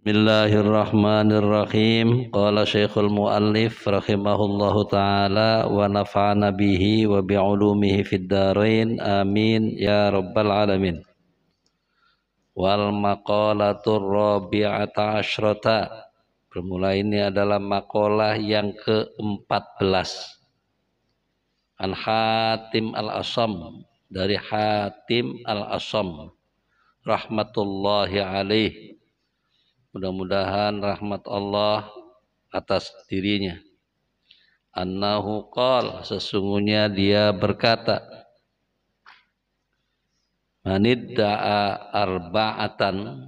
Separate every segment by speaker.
Speaker 1: Bismillahirrahmanirrahim. Qala Syekhul Muallif rahimahullahu taala wa nafa'ana bihi wa bi'ulumihi fid dharain. Amin ya rabbal alamin. Wal maqalatur rabi'ata asyrata. Bermula ini adalah makalah yang ke-14. An Hatim al-Asam, dari Hatim al-Asam rahmatullahi alaih. Mudah-mudahan rahmat Allah atas dirinya. Annahu qala, sesungguhnya dia berkata, manidda'a arba'atan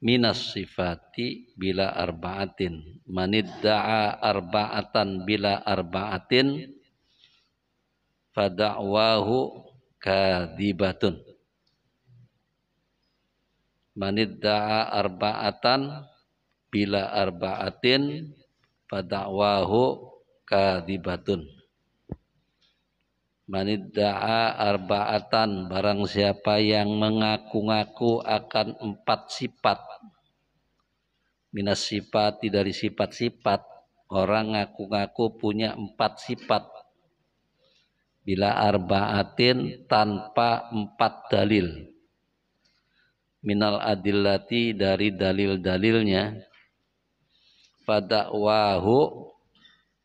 Speaker 1: minas sifati bila arba'atin. Manidda'a arba'atan bila arba'atin fada'wahu kadibatun. Manidda'a arba'atan bila arba'atin fada'wahu kadibatun. Manidda'a arba'atan, barang siapa yang mengaku-ngaku akan 4 sifat. Minas sifati, dari sifat-sifat. Orang ngaku-ngaku punya 4 sifat. Bila arba'atin, tanpa 4 dalil. Minal adillati, dari dalil-dalilnya. Fada'wahu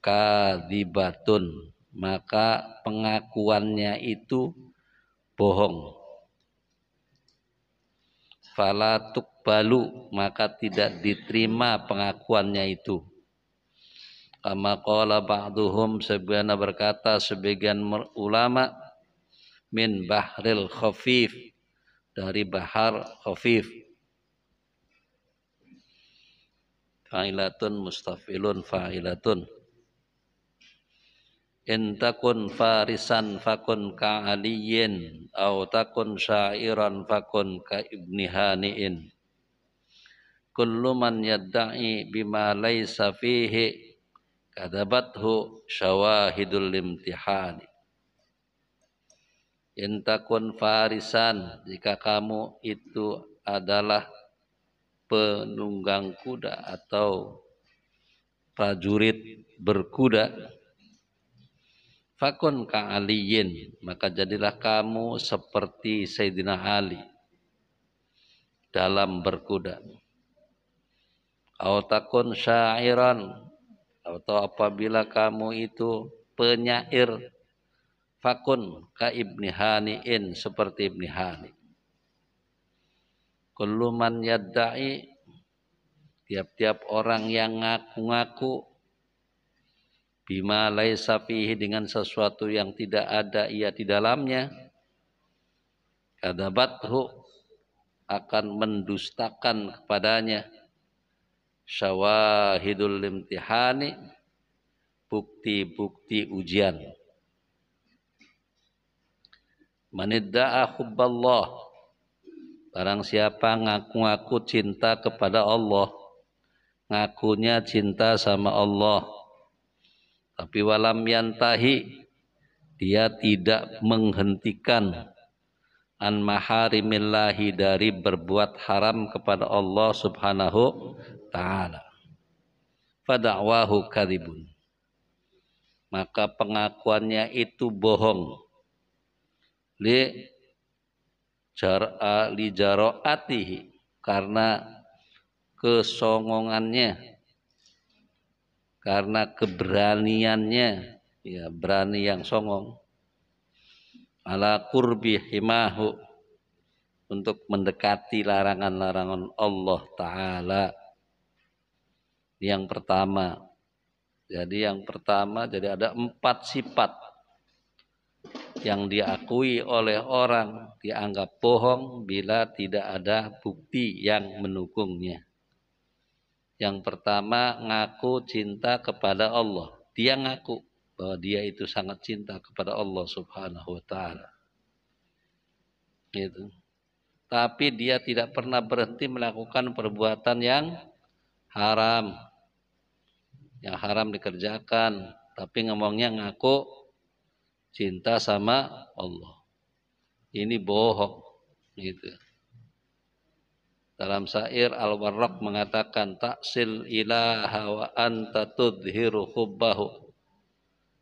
Speaker 1: kadibatun, maka pengakuannya itu bohong. Fala tuqbalu, maka tidak diterima pengakuannya itu. Kama qala ba'duhum, sebagaimana berkata sebagian ulama, min bahril khafif, dari bahar khafif. Fa'ilatun mustafilun fa'ilatun. In takun farisan fakun ka'aliyin, au takun syairan fakun ka ibni hani'in. Kullu man yadda'i bima laysa fihi kadabathu syawahidul imtihani. In takun farisan, jika kamu itu adalah penunggang kuda atau prajurit berkuda, fakun ka'aliyin, maka jadilah kamu seperti Sayyidina Ali dalam berkuda. Au takun syairan, atau apabila kamu itu penyair, fakun ka ibni hani'in, seperti ibni hani. Kullu man yadda'i, tiap-tiap orang yang ngaku-ngaku, bima laisa fihi, dengan sesuatu yang tidak ada ia di dalamnya, kadabathu, akan mendustakan kepadanya, syawahidul imtihani, bukti-bukti ujian. Manidda'a hubballah, barang siapa ngaku-ngaku cinta kepada Allah, ngakunya cinta sama Allah, tapi walam yantahi, dia tidak menghentikan, an maharimillahi, dari berbuat haram kepada Allah subhanahu ta'ala, fada'wahu kadhibun, maka pengakuannya itu bohong. Li jaro'atihi, karena kesongongannya, karena keberaniannya, ya berani yang songong, ala qurbi himahu, untuk mendekati larangan-larangan Allah Ta'ala. Yang pertama, jadi ada 4 sifat yang diakui oleh orang dianggap bohong bila tidak ada bukti yang mendukungnya. Yang pertama, ngaku cinta kepada Allah. Dia ngaku bahwa dia itu sangat cinta kepada Allah subhanahu wa ta'ala. Gitu. Tapi dia tidak pernah berhenti melakukan perbuatan yang haram. Yang haram dikerjakan. Tapi ngomongnya ngaku cinta sama Allah. Ini bohong. Gitu. Dalam syair Al-Warraq mengatakan taksil ilaha wa anta tudhiru hubbahu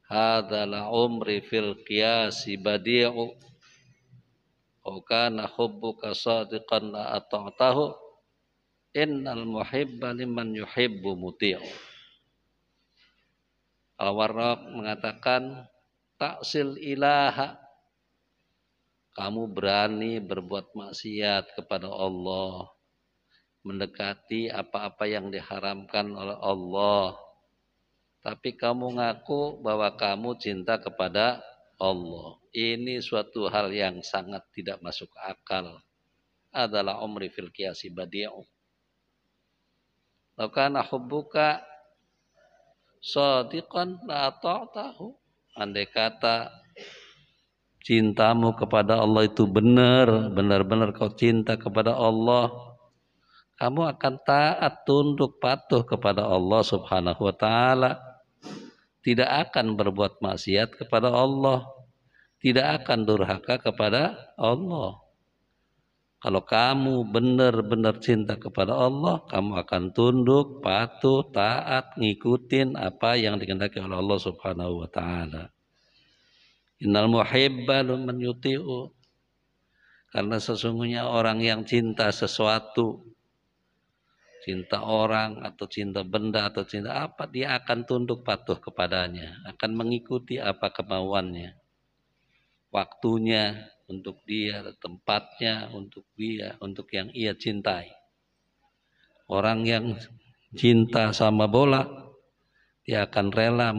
Speaker 1: hadzal umri fil qiyasi badi'u wa kana hubbuka sadiqan la ata'tahu innal muhibba liman yuhibbu muti'u. Al-Warraq mengatakan taksil ilaha, kamu berani berbuat maksiat kepada Allah, mendekati apa-apa yang diharamkan oleh Allah, tapi kamu ngaku bahwa kamu cinta kepada Allah. Ini suatu hal yang sangat tidak masuk akal. Adalah umri fil qiyasi badi'u. Law kana hubbuka shadiqan la ta'tahu. Andai kata cintamu kepada Allah itu benar-benar kau cinta kepada Allah, kamu akan taat, tunduk, patuh kepada Allah Subhanahu wa Ta'ala. Tidak akan berbuat maksiat kepada Allah, tidak akan durhaka kepada Allah. Kalau kamu benar-benar cinta kepada Allah, kamu akan tunduk, patuh, taat, ngikutin apa yang dikehendaki oleh Allah Subhanahu wa Ta'ala. Innal muhibba liman yuti'u. Karena sesungguhnya orang yang cinta sesuatu, cinta orang atau cinta benda atau cinta apa, dia akan tunduk patuh kepadanya, akan mengikuti apa kemauannya, waktunya untuk dia, tempatnya untuk dia, untuk yang ia cintai. Orang yang cinta sama bola, dia akan rela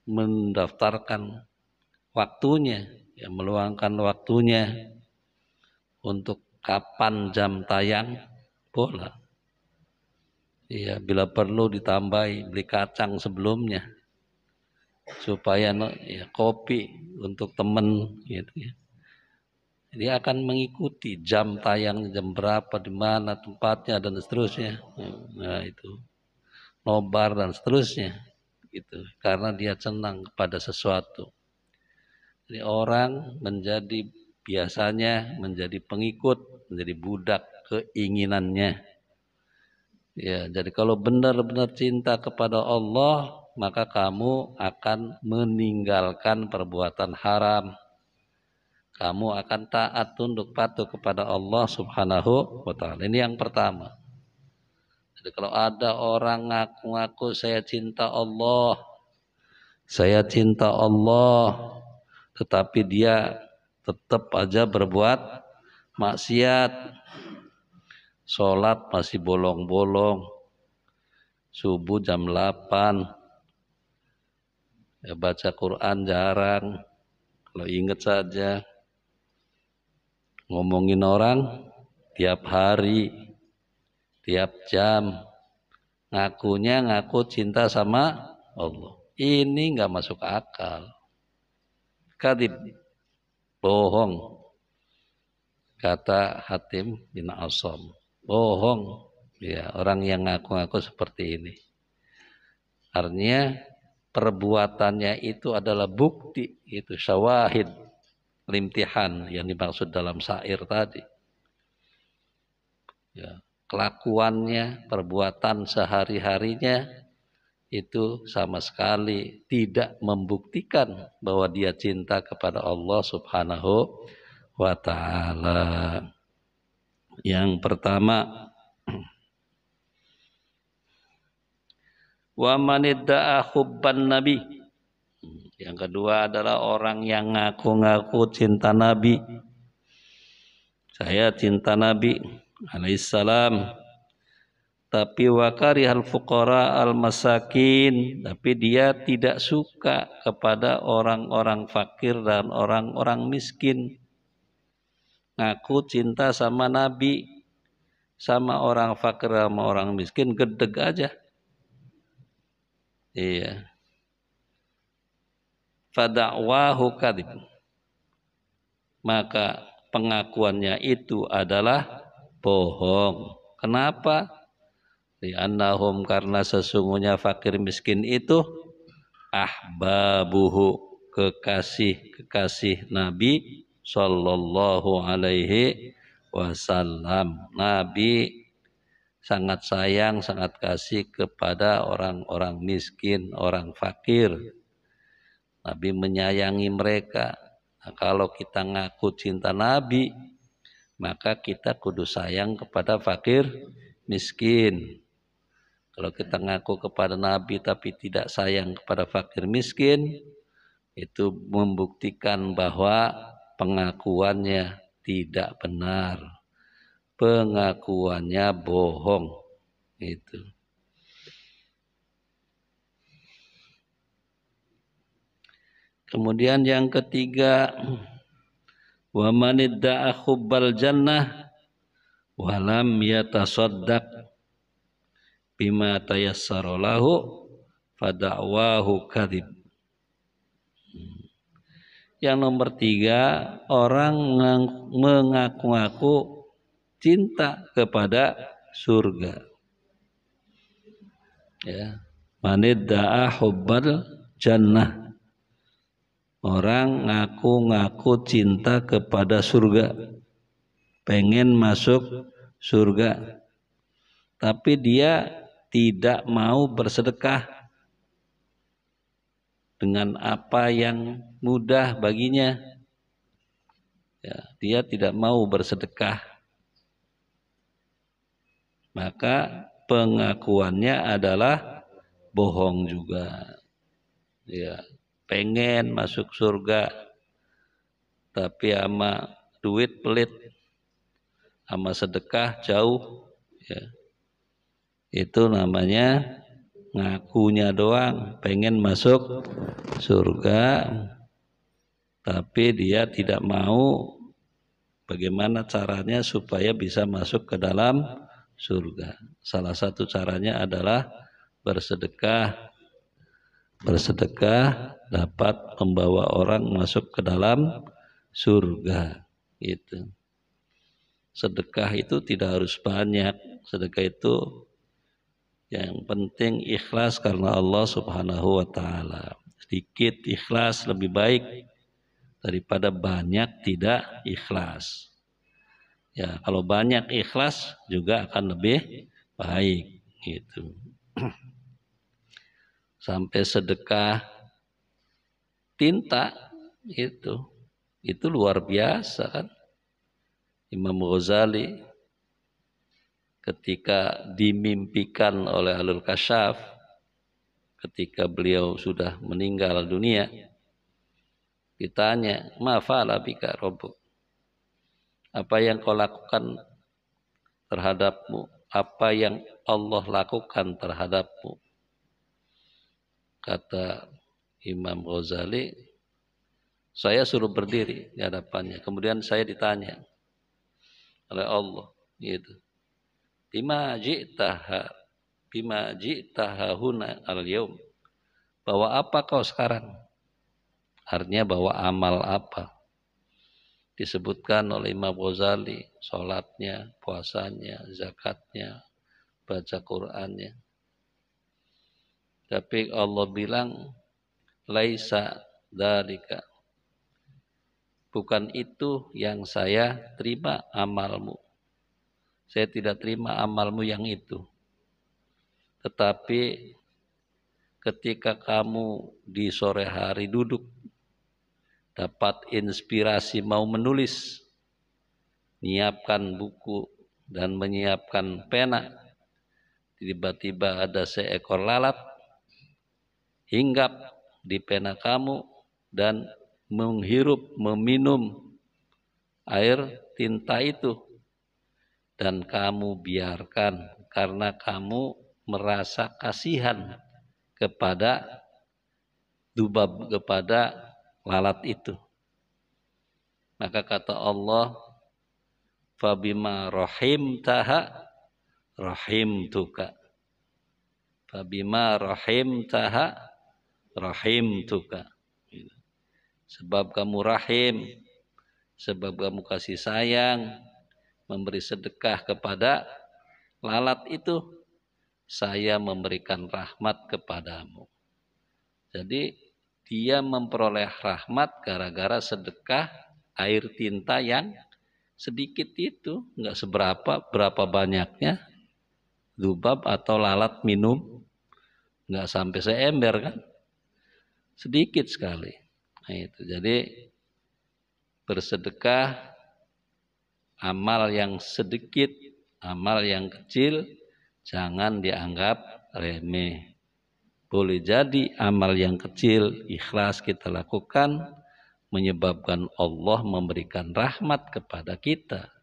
Speaker 1: mendaftarkan waktunya, ya, meluangkan waktunya untuk kapan jam tayang bola. Ya, bila perlu ditambahi beli kacang sebelumnya supaya ya, kopi untuk teman gitu ya. Dia akan mengikuti jam tayang, jam berapa, di mana tempatnya dan seterusnya. Nah, itu nobar dan seterusnya gitu. Karena dia senang kepada sesuatu. Jadi orang biasanya menjadi pengikut, menjadi budak keinginannya. Ya, jadi kalau benar-benar cinta kepada Allah, maka kamu akan meninggalkan perbuatan haram. Kamu akan taat, tunduk, patuh kepada Allah Subhanahu wa Ta'ala. Ini yang pertama. Jadi kalau ada orang ngaku-ngaku saya cinta Allah, tetapi dia tetap aja berbuat maksiat, sholat masih bolong-bolong, subuh jam 8, ya, baca Quran jarang, kalau ingat saja, ngomongin orang tiap hari, tiap jam, ngaku cinta sama Allah. Ini nggak masuk akal. Kadib, bohong, kata Hatim bin Asam. Bohong, ya, orang yang ngaku-ngaku seperti ini. Artinya perbuatannya itu adalah bukti, itu syawahid, limtihan yang dimaksud dalam syair tadi. Ya, kelakuannya, perbuatan sehari-harinya itu sama sekali tidak membuktikan bahwa dia cinta kepada Allah Subhanahu wa Ta'ala. Yang pertama, wa man idda'a hubban nabi. Yang kedua adalah orang yang ngaku-ngaku cinta Nabi. Saya cinta Nabi alaihissalam, tapi wa karihal fuqara al masakin, tapi dia tidak suka kepada orang-orang fakir dan orang-orang miskin. Ngaku cinta sama Nabi, sama orang fakir sama orang miskin gedeg aja. Iya. Fada'wahu kadhib. Maka pengakuannya itu adalah bohong. Kenapa? Li'annahum, karena sesungguhnya fakir miskin itu ahbabuhu, kekasih-kekasih Nabi sallallahu alaihi wasallam. Nabi sangat sayang, sangat kasih kepada orang-orang miskin, orang fakir. Nabi menyayangi mereka. Nah, kalau kita ngaku cinta Nabi, maka kita kudu sayang kepada fakir miskin. Kalau kita ngaku kepada Nabi tapi tidak sayang kepada fakir miskin, itu membuktikan bahwa pengakuannya tidak benar. Pengakuannya bohong. Itu. Kemudian yang ketiga, wa man idda'a hubbal jannah wa lam yatasaddaq bima tayassara lahu fada'wahu kadzib. Yang nomor tiga, orang mengaku-ngaku cinta kepada surga. Ya, man idda'a hubbal jannah. Orang ngaku-ngaku cinta kepada surga, pengen masuk surga, tapi dia tidak mau bersedekah dengan apa yang mudah baginya. Ya, dia tidak mau bersedekah, maka pengakuannya adalah bohong juga. Ya, pengen masuk surga tapi sama duit pelit, sama sedekah jauh, ya. Itu namanya ngakunya doang pengen masuk surga, tapi dia tidak mau bagaimana caranya supaya bisa masuk ke dalam surga. Salah satu caranya adalah bersedekah. Bersedekah dapat membawa orang masuk ke dalam surga. Gitu. Sedekah itu tidak harus banyak. Sedekah itu yang penting ikhlas karena Allah Subhanahu wa Ta'ala. Sedikit ikhlas lebih baik daripada banyak tidak ikhlas. Ya, kalau banyak ikhlas juga akan lebih baik. Gitu. Sampai sedekah tinta itu luar biasa kan. Imam Ghazali ketika dimimpikan oleh Ahlul Kasyaf, ketika beliau sudah meninggal dunia, ditanya, ma fa'ala bika rabbuk, apa yang kau lakukan terhadapmu, apa yang Allah lakukan terhadapmu. Kata Imam Ghazali, saya suruh berdiri di hadapannya. Kemudian saya ditanya oleh Allah, gitu. Bima ji'taha huna al-yaum. Bawa apa kau sekarang? Artinya bawa amal apa? Disebutkan oleh Imam Ghazali, sholatnya, puasanya, zakatnya, baca Qur'annya. Tapi Allah bilang, laisa dzalika. Bukan itu yang saya terima amalmu. Saya tidak terima amalmu yang itu. Tetapi ketika kamu di sore hari duduk, dapat inspirasi mau menulis, menyiapkan buku dan menyiapkan pena, tiba-tiba ada seekor lalat hinggap di pena kamu dan menghirup, meminum air tinta itu, dan kamu biarkan karena kamu merasa kasihan kepada dubab, kepada lalat itu. Maka kata Allah, fabima rahimtaha rahimtuka. Fabima rahimtaha rahimtuka. Sebab kamu rahim, sebab kamu kasih sayang, memberi sedekah kepada lalat itu, saya memberikan rahmat kepadamu. Jadi dia memperoleh rahmat gara-gara sedekah air tinta yang sedikit itu, nggak seberapa, berapa banyaknya dzubab atau lalat minum, nggak sampai seember kan, sedikit sekali. Nah itu, jadi bersedekah amal yang sedikit, amal yang kecil, jangan dianggap remeh. Boleh jadi amal yang kecil, ikhlas kita lakukan, menyebabkan Allah memberikan rahmat kepada kita.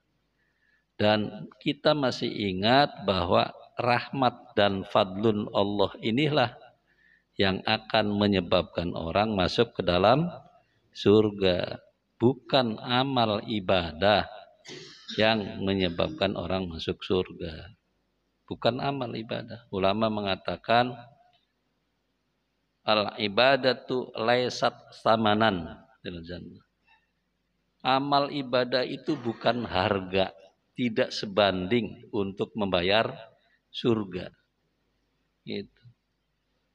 Speaker 1: Dan kita masih ingat bahwa rahmat dan fadlun Allah inilah yang akan menyebabkan orang masuk ke dalam surga. Bukan amal ibadah yang menyebabkan orang masuk surga. Bukan amal ibadah. Ulama mengatakan al-ibadatu laisat samanan. Amal ibadah itu bukan harga, tidak sebanding untuk membayar surga. Itu.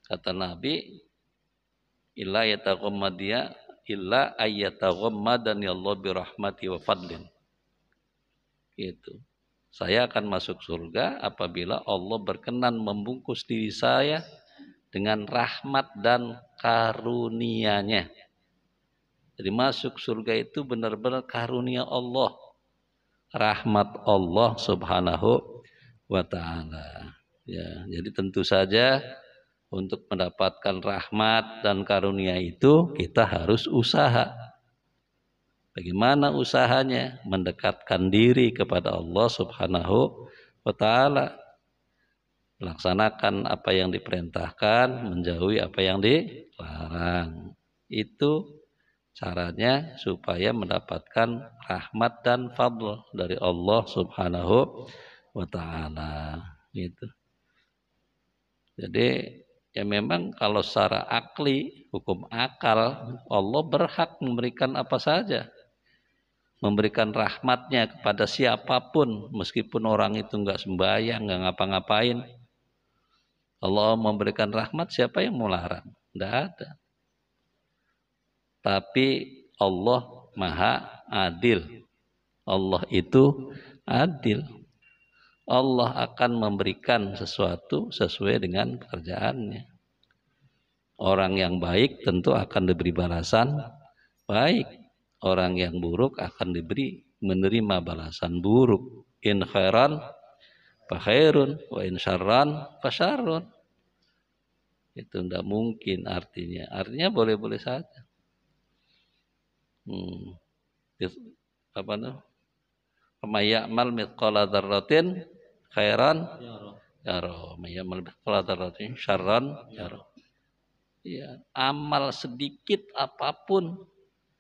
Speaker 1: Kata Nabi, illa yataghammadiya illa ayyataghammadani Allah birahmati wa fadlin. Itu. Saya akan masuk surga apabila Allah berkenan membungkus diri saya dengan rahmat dan karunia-Nya. Jadi masuk surga itu benar-benar karunia Allah, rahmat Allah Subhanahu wa taala. Ya, jadi tentu saja untuk mendapatkan rahmat dan karunia itu kita harus usaha. Bagaimana usahanya? Mendekatkan diri kepada Allah Subhanahu wa taala. Melaksanakan apa yang diperintahkan, menjauhi apa yang dilarang. Itu caranya supaya mendapatkan rahmat dan fadl dari Allah Subhanahu wa taala. Gitu. Jadi ya memang kalau secara akli, hukum akal, Allah berhak memberikan apa saja. Memberikan rahmatnya kepada siapapun, meskipun orang itu nggak sembahyang, nggak ngapa-ngapain. Allah memberikan rahmat, siapa yang mau larang? Tidak ada. Tapi Allah maha adil. Allah itu adil. Allah akan memberikan sesuatu sesuai dengan pekerjaannya. Orang yang baik tentu akan diberi balasan baik. Orang yang buruk akan menerima balasan buruk. In khairan fa khairun wa in syarran fa syarrun. Itu tidak mungkin artinya. Artinya boleh-boleh saja. Apa tuh? Mayyamal mithqala dzarratin khairan yara, mayyamal mithqala dzarratin syarran yara. Ya, amal sedikit apapun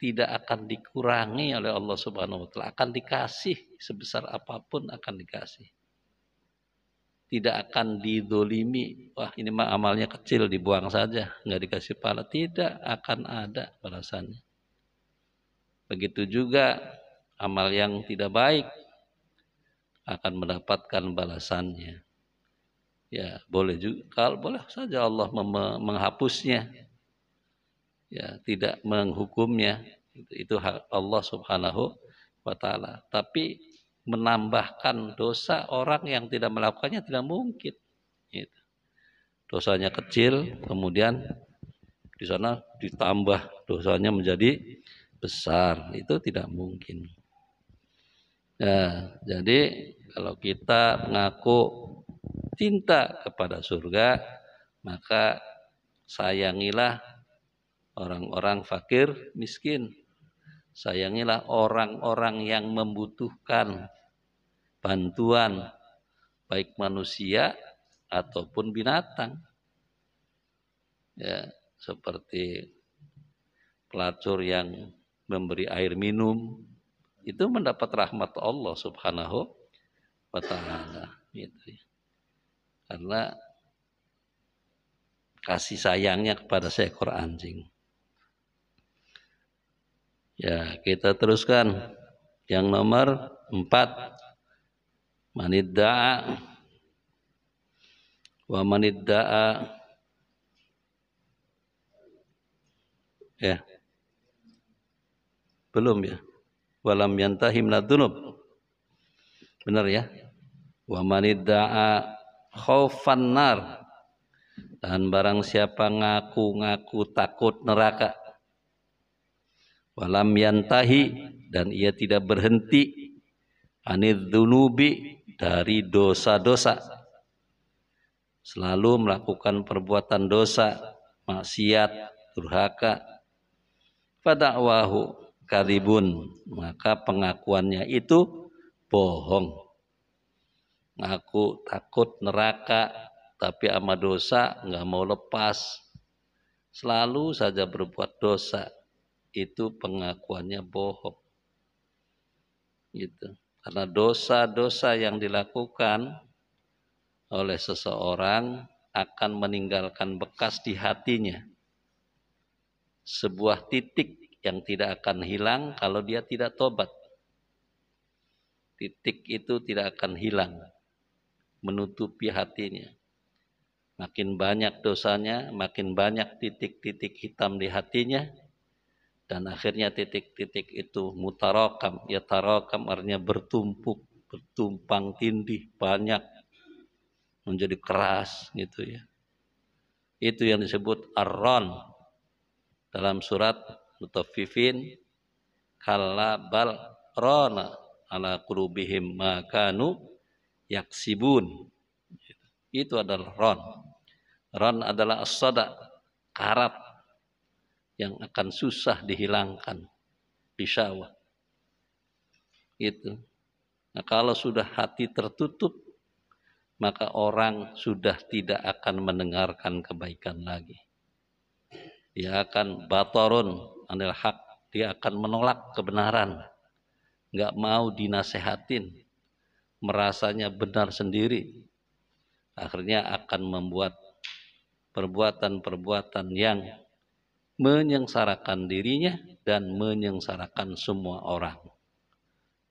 Speaker 1: tidak akan dikurangi oleh Allah Subhanahu wa taala, akan dikasih sebesar apapun akan dikasih. Tidak akan didolimi, wah ini mah amalnya kecil dibuang saja, nggak dikasih pahala, tidak akan ada balasannya. Begitu juga amal yang tidak baik akan mendapatkan balasannya. Ya, boleh juga, kalau boleh saja Allah menghapusnya. Ya, tidak menghukumnya. Itu hak Allah Subhanahu wa taala. Tapi menambahkan dosa orang yang tidak melakukannya tidak mungkin. Gitu. Dosanya kecil, kemudian di sana ditambah dosanya menjadi besar, itu tidak mungkin. Nah, jadi kalau kita mengaku cinta kepada surga, maka sayangilah orang-orang fakir, miskin. Sayangilah orang-orang yang membutuhkan bantuan, baik manusia ataupun binatang. Ya, seperti pelacur yang memberi air minum, itu mendapat rahmat Allah Subhanahu wa taala. Gitu. Karena kasih sayangnya kepada seekor anjing. Ya, kita teruskan. Yang nomor 4. Manidda'a wa manidda'a. Ya. Belum ya? walam yantahi minadz-dzunub. Benar ya? Wa manidda'a khaufan nar, dan barang siapa ngaku-ngaku takut neraka, walam yantahi, dan ia tidak berhenti, anidz-dzunubi, dari dosa-dosa, selalu melakukan perbuatan dosa, maksiat, durhaka, fada'wahu kadzibun, maka pengakuannya itu bohong. Ngaku takut neraka tapi sama dosa nggak mau lepas, selalu saja berbuat dosa, itu pengakuannya bohong. Gitu. Karena dosa-dosa yang dilakukan oleh seseorang akan meninggalkan bekas di hatinya, sebuah titik yang tidak akan hilang kalau dia tidak tobat. Titik itu tidak akan hilang, menutupi hatinya. Makin banyak dosanya, makin banyak titik-titik hitam di hatinya, dan akhirnya titik-titik itu mutarakam, ya tarakam artinya bertumpuk, bertumpang tindih, banyak, menjadi keras gitu ya. Itu yang disebut ar-ron dalam surat Mutaffifin, kalla bal rona ala qulubihim ma kanu yaksibun. Itu adalah ron. Ron adalah as-sada, karat yang akan susah dihilangkan, bisyawah. Itu. Nah, kalau sudah hati tertutup, maka orang sudah tidak akan mendengarkan kebaikan lagi. Dia akan batarun anil haq, dia akan menolak kebenaran, nggak mau dinasehatin, merasanya benar sendiri. Akhirnya akan membuat perbuatan-perbuatan yang menyengsarakan dirinya dan menyengsarakan semua orang.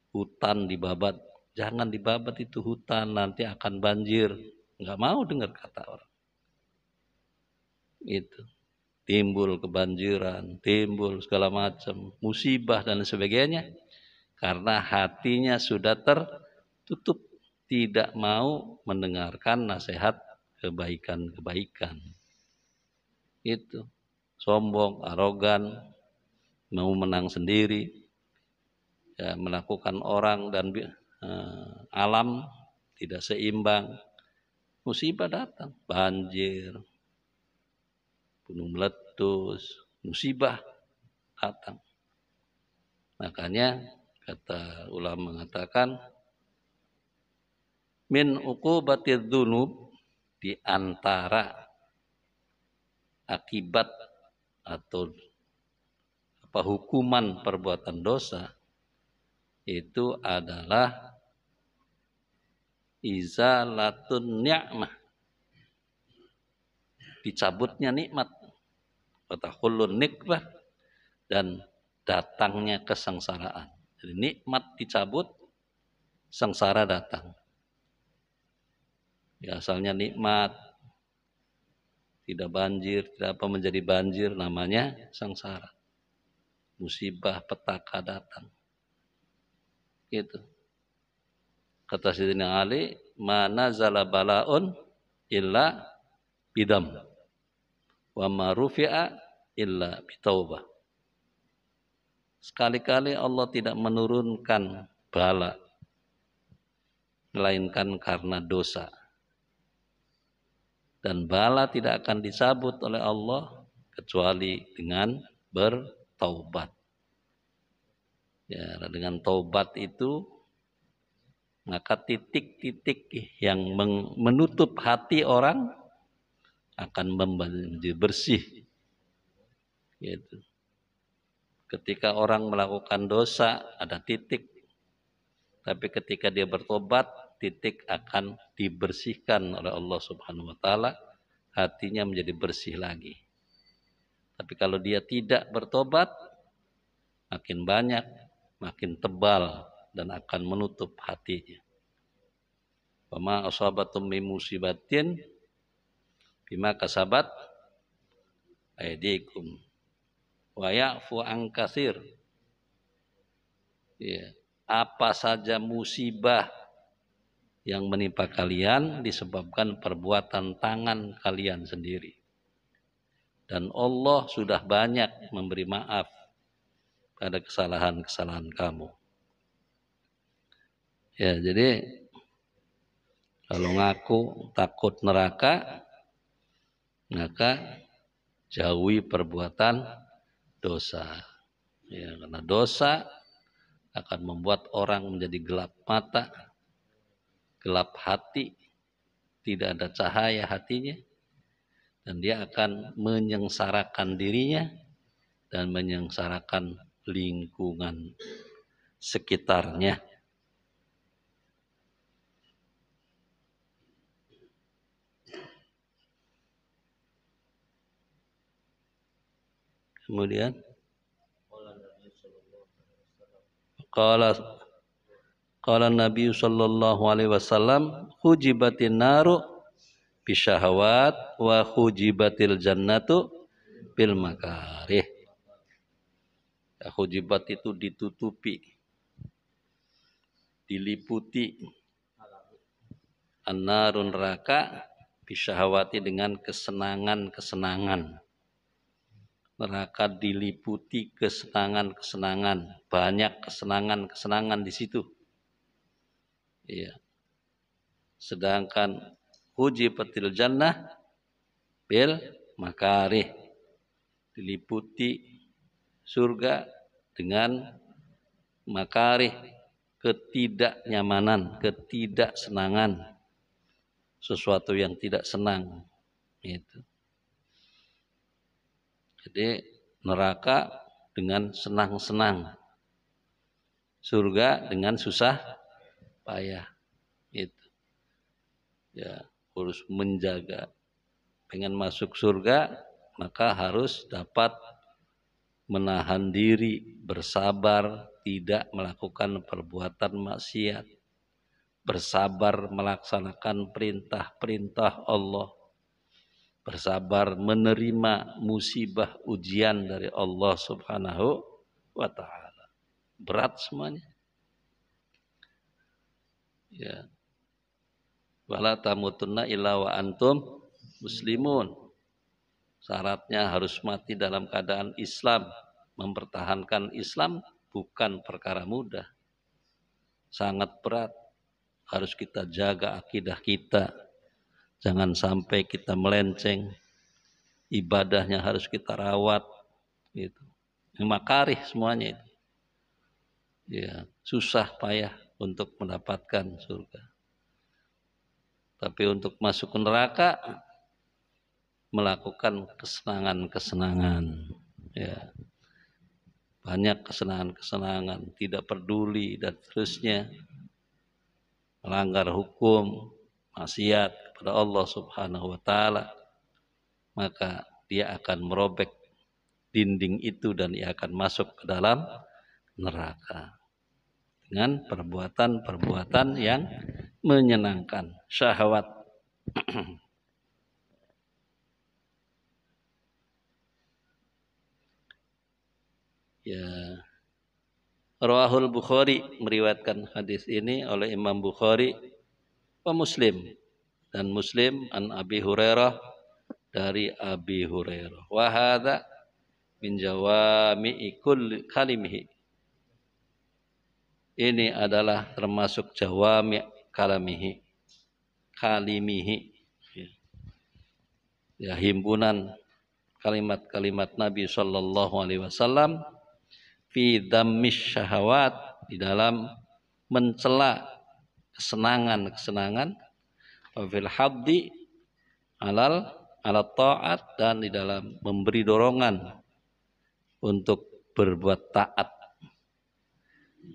Speaker 1: Hutan dibabat, jangan dibabat itu hutan, nanti akan banjir. Nggak mau dengar kata orang. Itu. Timbul kebanjiran, timbul segala macam, musibah dan sebagainya. Karena hatinya sudah tertutup, tidak mau mendengarkan nasihat kebaikan-kebaikan. Itu. Sombong, arogan, mau menang sendiri, ya, melakukan orang dan alam tidak seimbang, musibah datang, banjir, gunung meletus, musibah datang. Makanya kata ulama mengatakan, min uqubatidz dzunub, di antara akibat atau hukuman perbuatan dosa itu adalah izalatun ni'mah, dicabutnya nikmat, fatahulun nikmah, dan datangnya kesengsaraan. Jadi nikmat dicabut, sengsara datang. Ya, asalnya nikmat, tidak banjir, tidak apa menjadi banjir, namanya sengsara. Musibah petaka datang. Gitu. Kata Sayyidina Ali, mana zala balaun illa bidam, wa ma rufi'a illa bitaubah. Sekali-kali Allah tidak menurunkan bala, melainkan karena dosa. Dan bala tidak akan disabut oleh Allah kecuali dengan bertaubat. Ya, dengan taubat itu maka titik-titik yang menutup hati orang akan menjadi bersih. Gitu. Ketika orang melakukan dosa ada titik, tapi ketika dia bertobat, titik akan dibersihkan oleh Allah Subhanahu wa taala, hatinya menjadi bersih lagi. Tapi kalau dia tidak bertobat, makin banyak, makin tebal dan akan menutup hatinya. Wama asabatum min musibatin bima kasabat aydikum wa ya'fu an katsir. Ya, apa saja musibah yang menimpa kalian disebabkan perbuatan tangan kalian sendiri. Dan Allah sudah banyak memberi maaf pada kesalahan-kesalahan kamu. Ya, jadi kalau ngaku takut neraka, maka jauhi perbuatan dosa. Ya, karena dosa akan membuat orang menjadi gelap mata, gelap hati, tidak ada cahaya hatinya, dan dia akan menyengsarakan dirinya dan menyengsarakan lingkungan sekitarnya. Kemudian qala Nabi sallallahu alaihi wasallam hujibatin naru bisyahawat wa hujibatil jannatu bil makarih. Hujibat itu ditutupi, diliputi, an-narun neraka bisyahawati dengan kesenangan-kesenangan. Neraka diliputi kesenangan-kesenangan, banyak kesenangan-kesenangan di situ. Iya. Sedangkan hujibatil jannah bil makarih, diliputi surga dengan makarih, ketidaknyamanan, ketidaksenangan, sesuatu yang tidak senang. Itu. Jadi neraka dengan senang-senang, surga dengan susah payah. Itu. Ya, harus menjaga. Pengen masuk surga, maka harus dapat menahan diri, bersabar, tidak melakukan perbuatan maksiat, bersabar melaksanakan perintah-perintah Allah, bersabar menerima musibah ujian dari Allah Subhanahu wa ta'ala. Berat semuanya. Ya. Wala tamutunna illa wa antum muslimun. Syaratnya harus mati dalam keadaan Islam. Mempertahankan Islam bukan perkara mudah. Sangat berat. Harus kita jaga akidah kita. Jangan sampai kita melenceng. Ibadahnya harus kita rawat. Gitu. Makarih semuanya itu. Ya, susah payah untuk mendapatkan surga. Tapi untuk masuk ke neraka, melakukan kesenangan-kesenangan, ya, banyak kesenangan-kesenangan, tidak peduli dan seterusnya, melanggar hukum, maksiat kepada Allah Subhanahu wa ta'ala, maka dia akan merobek dinding itu dan ia akan masuk ke dalam neraka dengan perbuatan-perbuatan yang menyenangkan, syahwat. Ya, Rawahul Bukhari, meriwayatkan hadis ini oleh Imam Bukhari wa Muslim, dan Muslim an Abi Hurairah, dari Abi Hurairah. Wa hadza min jawami'i kulli kalimihi. Ini adalah termasuk jawami' kalimihi. Ya, himpunan kalimat-kalimat Nabi sallallahu alaihi wasallam fi dhammis syahawat, di dalam mencela kesenangan-kesenangan, wa fil haddi ala ta'at, dan di dalam memberi dorongan untuk berbuat taat.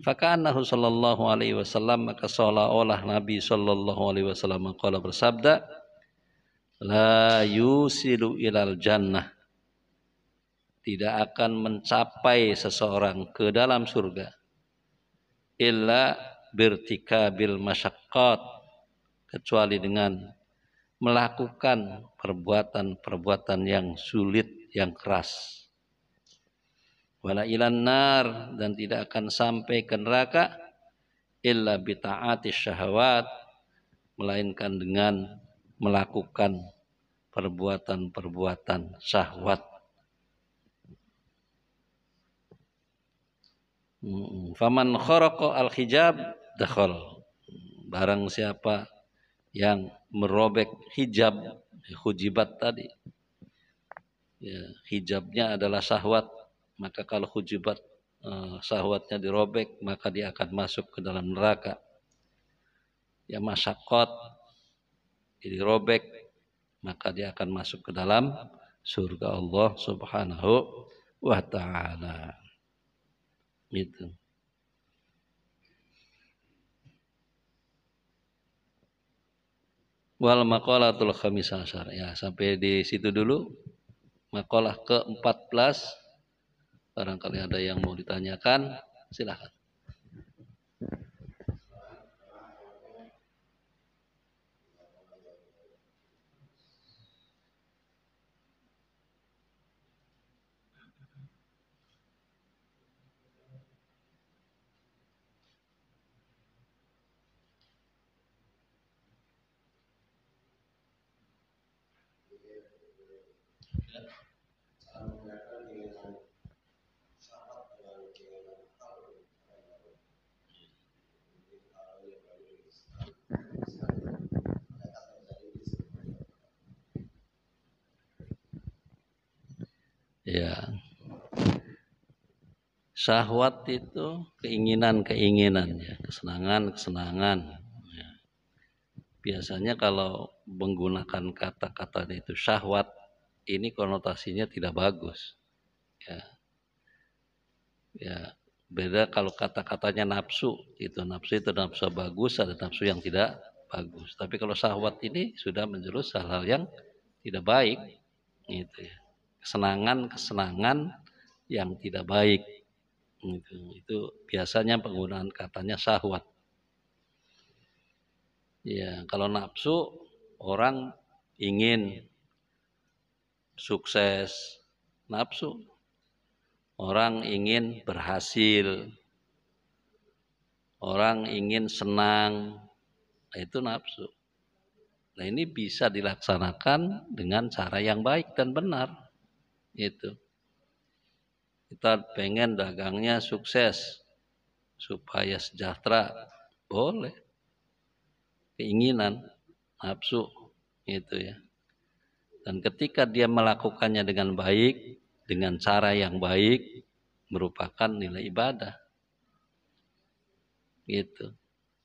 Speaker 1: Faka'annahu sallallahu alaihi wasallam, maka seolah-olah Nabi sallallahu alaihi wasallam qala, bersabda, la yusilu ilal jannah, tidak akan mencapai seseorang ke dalam surga illa birtikabil masyaqqat, kecuali dengan melakukan perbuatan-perbuatan yang sulit, yang keras. wala ilan nar, dan tidak akan sampai ke neraka illa bita'ati syahwat, melainkan dengan melakukan perbuatan-perbuatan syahwat. Faman kharaqa al-hijab dakhal. Barang siapa yang merobek hijab, hujibat tadi, ya, hijabnya adalah syahwat, maka kalau hujibat syahwatnya dirobek, maka dia akan masuk ke dalam neraka. Ya, masyaqat dirobek, maka dia akan masuk ke dalam surga Allah Subhanahu wa ta'ala. Gitu. Wal maqalatul khamisah asyar. Ya, sampai di situ dulu. Maqalah ke-14. Barangkali ada yang mau ditanyakan, silakan. Ya. Syahwat itu keinginan-keinginan, ya, kesenangan-kesenangan. Ya. Biasanya kalau menggunakan kata-kata itu syahwat, ini konotasinya tidak bagus. Ya. Ya, beda kalau kata-katanya nafsu. Itu nafsu bagus, ada nafsu yang tidak bagus. Tapi kalau syahwat ini sudah menjurus hal-hal yang tidak baik, gitu ya. Kesenangan-kesenangan yang tidak baik. Itu biasanya penggunaan katanya syahwat. Ya, kalau nafsu, orang ingin sukses, nafsu. Orang ingin berhasil, orang ingin senang, nah itu nafsu. Nah ini bisa dilaksanakan dengan cara yang baik dan benar. Itu. Kita pengen dagangnya sukses, supaya sejahtera, boleh. Keinginan, nafsu, itu ya. Dan ketika dia melakukannya dengan baik, dengan cara yang baik, merupakan nilai ibadah. Gitu.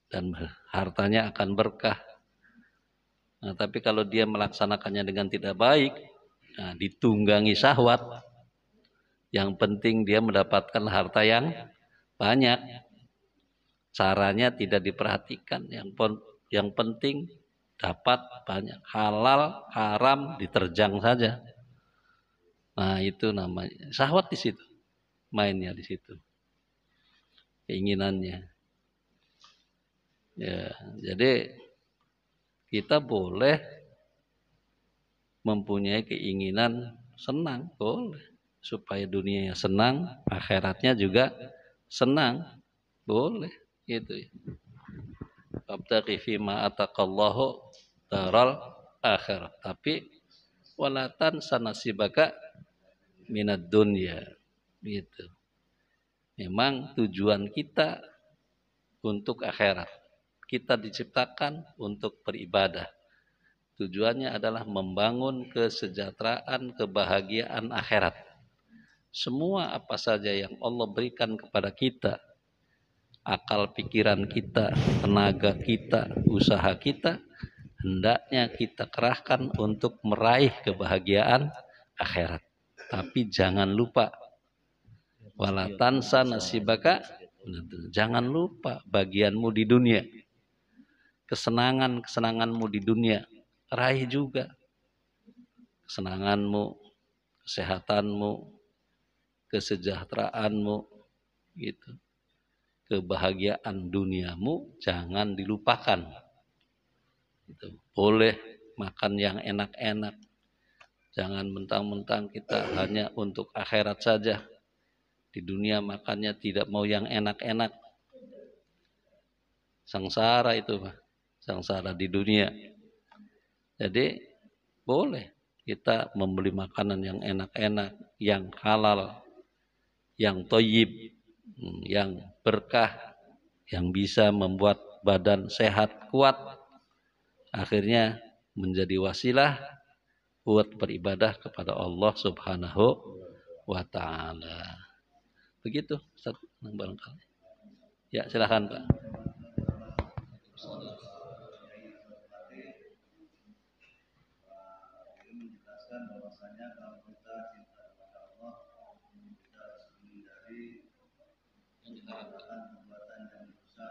Speaker 1: Dan hartanya akan berkah. Nah, tapi kalau dia melaksanakannya dengan tidak baik, nah, ditunggangi syahwat, yang penting dia mendapatkan harta yang banyak. Caranya tidak diperhatikan. Yang penting dapat banyak. Halal, haram diterjang saja. Nah, itu namanya syahwat di situ. Mainnya di situ. Keinginannya. Ya, jadi kita boleh mempunyai keinginan senang, boleh. Supaya dunianya senang, akhiratnya juga senang, boleh. Gitu ya. Wabtaghi fima ataqallahu daral akhirah. Tapi walatan sanasibaka minad dunya. Gitu. Memang tujuan kita untuk akhirat. Kita diciptakan untuk beribadah. Tujuannya adalah membangun kesejahteraan, kebahagiaan akhirat. Semua apa saja yang Allah berikan kepada kita, akal pikiran kita, tenaga kita, usaha kita, hendaknya kita kerahkan untuk meraih kebahagiaan akhirat. Tapi jangan lupa, wala tansa nasibaka, jangan lupa bagianmu di dunia. Kesenanganmu di dunia, raih juga. Kesenanganmu, kesehatanmu, kesejahteraanmu, gitu. Kebahagiaan duniamu jangan dilupakan. Gitu. Boleh makan yang enak-enak. Jangan mentang-mentang kita hanya untuk akhirat saja. Di dunia makannya tidak mau yang enak-enak. Sengsara itu, sengsara di dunia. Jadi boleh kita membeli makanan yang enak-enak, yang halal, yang thayyib, yang berkah, yang bisa membuat badan sehat, kuat. Akhirnya menjadi wasilah buat beribadah kepada Allah Subhanahu wa ta'ala. Begitu, Ustaz, barangkali. Ya, silakan, Pak.
Speaker 2: Menjelaskan bahwasanya kalau kita cinta kepada Allah, kita harus menghindari melakukan perbuatan yang dosa.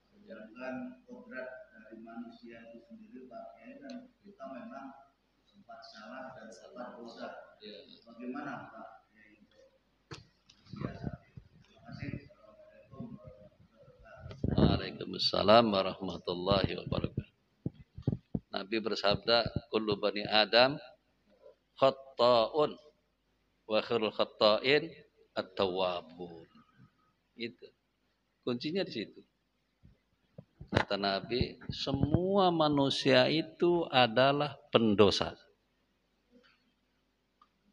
Speaker 2: Sedangkan kodrat dari manusia itu sendiri, Pak, ya kan kita memang sempat salah dan sempat dosa. Bagaimana, Pak?
Speaker 1: Waalaikumsalam warahmatullahi wabarakatuh. Nabi bersabda, kullu bani Adam khatta'un wa khairul khatta'in at-tawwabun. Itu. Kuncinya di situ. Kata Nabi, semua manusia itu adalah pendosa.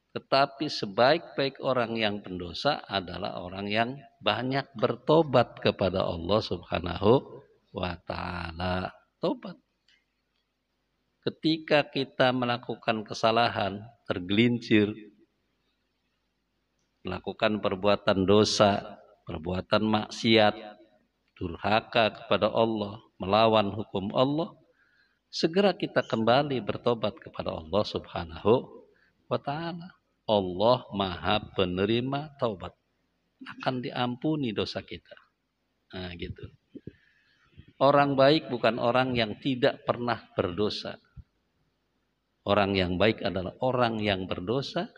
Speaker 1: Tetapi sebaik-baik orang yang pendosa adalah orang yang banyak bertobat kepada Allah Subhanahu wa ta'ala. Tobat. Ketika kita melakukan kesalahan, tergelincir, melakukan perbuatan dosa, perbuatan maksiat, durhaka kepada Allah, melawan hukum Allah, segera kita kembali bertobat kepada Allah Subhanahu wa ta'ala. Allah Maha Penerima taubat. Akan diampuni dosa kita. Nah, gitu. Orang baik bukan orang yang tidak pernah berdosa. Orang yang baik adalah orang yang berdosa,